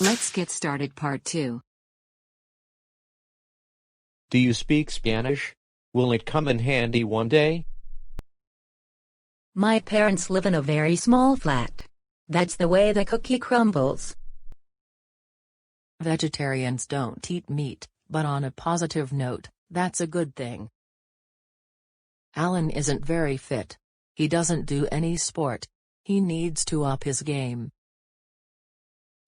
Let's get started. Part 2. Do you speak Spanish? Will it come in handy one day? My parents live in a very small flat. That's the way the cookie crumbles. Vegetarians don't eat meat, but on a positive note, that's a good thing. Alan isn't very fit. He doesn't do any sport. He needs to up his game.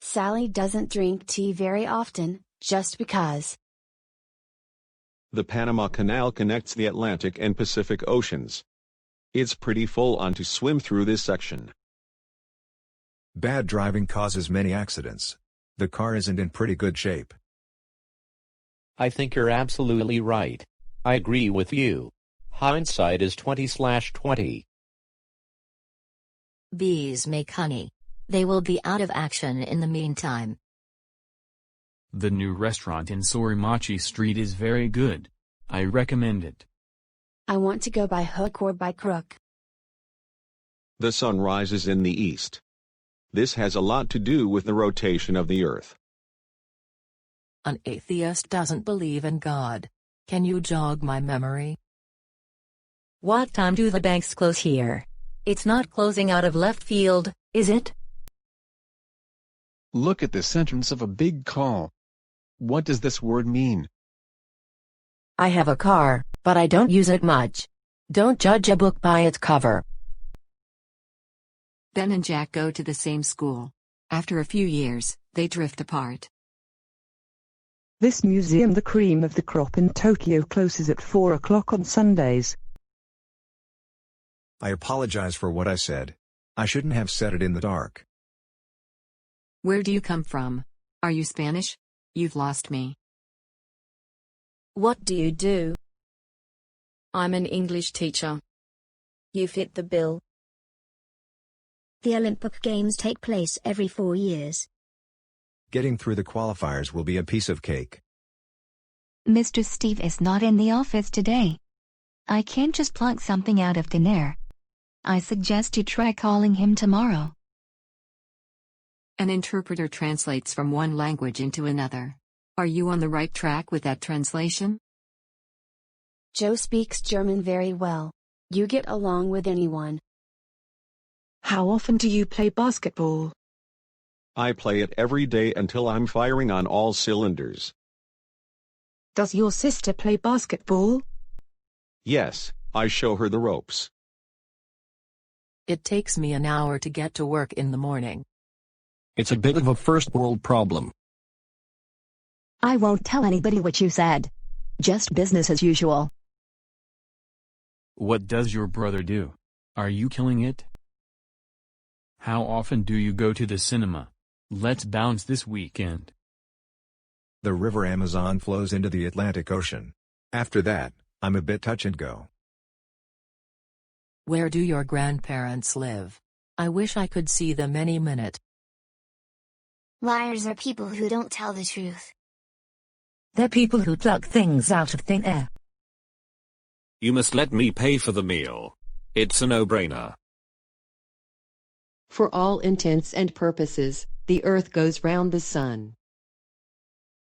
Sally doesn't drink tea very often, just because. The Panama Canal connects the Atlantic and Pacific Oceans. It's pretty full on to swim through this section. Bad driving causes many accidents. The car isn't in pretty good shape. I think you're absolutely right. I agree with you. Hindsight is 20/20. Bees make honey. They will be out of action in the meantime. The new restaurant in Sorimachi Street is very good. I recommend it. I want to go by hook or by crook. The sun rises in the east. This has a lot to do with the rotation of the earth. An atheist doesn't believe in God. Can you jog my memory? What time do the banks close here? It's not closing out of left field, is it? Look at the sentence of a big call. What does this word mean? I have a car, but I don't use it much. Don't judge a book by its cover. Ben and Jack go to the same school. After a few years, they drift apart. This museum, the cream of the crop in Tokyo, closes at 4 o'clock on Sundays. I apologize for what I said. I shouldn't have said it in the dark. Where do you come from? Are you Spanish? You've lost me. What do you do? I'm an English teacher. You fit the bill. The Olympic Games take place every 4 years. Getting through the qualifiers will be a piece of cake. Mr. Steve is not in the office today. I can't just pluck something out of thin air. I suggest you try calling him tomorrow. An interpreter translates from one language into another. Are you on the right track with that translation? Joe speaks German very well. You get along with anyone. How often do you play basketball? I play it every day until I'm firing on all cylinders. Does your sister play basketball? Yes, I show her the ropes. It takes me an hour to get to work in the morning. It's a bit of a first world problem. I won't tell anybody what you said. Just business as usual. What does your brother do? Are you killing it? How often do you go to the cinema? Let's bounce this weekend. The river Amazon flows into the Atlantic Ocean. After that, I'm a bit touch and go. Where do your grandparents live? I wish I could see them any minute. Liars are people who don't tell the truth. They're people who pluck things out of thin air. You must let me pay for the meal. It's a no-brainer. For all intents and purposes, the earth goes round the sun.